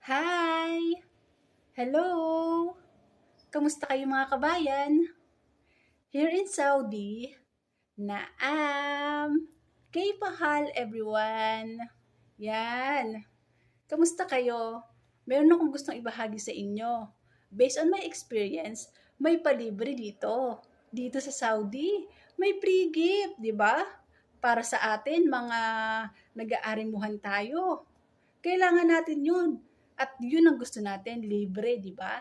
Hi! Hello! Kamusta kayo mga kabayan? Here in Saudi, naam! Kayfahal everyone! Yan! Kamusta kayo? Meron akong gustong ibahagi sa inyo. Based on my experience, may palibre dito. Dito sa Saudi, may free gift, di ba? Para sa atin, mga nag-aarimuhan tayo. Kailangan natin yun. At yun ang gusto natin, libre, di ba?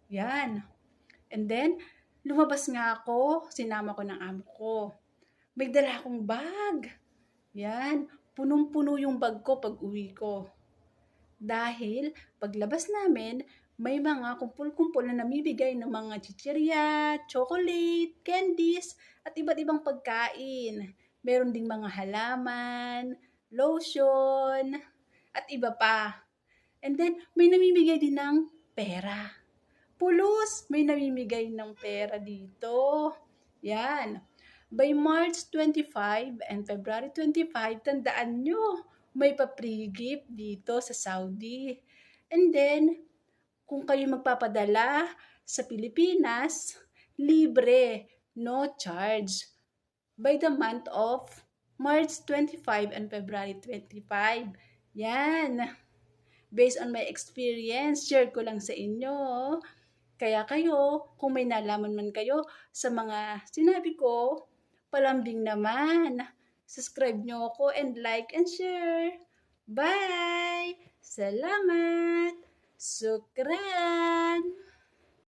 Yan. And then, lumabas nga ako, sinama ko ng amo ko. May dala akong bag. Yan, punong-puno yung bag ko pag uwi ko. Dahil paglabas namin, may mga kumpul-kumpul na namibigay ng mga chichirya, chocolate, candies, at iba't ibang pagkain. Meron ding mga halaman, lotion, at iba pa. And then, may namimigay din ng pera. Pulos, may namimigay ng pera dito. Yan. By March 25 and February 25, tandaan nyo, may pa-free gift dito sa Saudi. And then, kung kayo magpapadala sa Pilipinas, libre, no charge. By the month of March 25 and February 25. Yan. Based on my experience, share ko lang sa inyo. Kaya kayo, kung may nalaman man kayo sa mga sinabi ko, palambing naman. Subscribe nyo ako and like and share. Bye! Salamat! Sukran!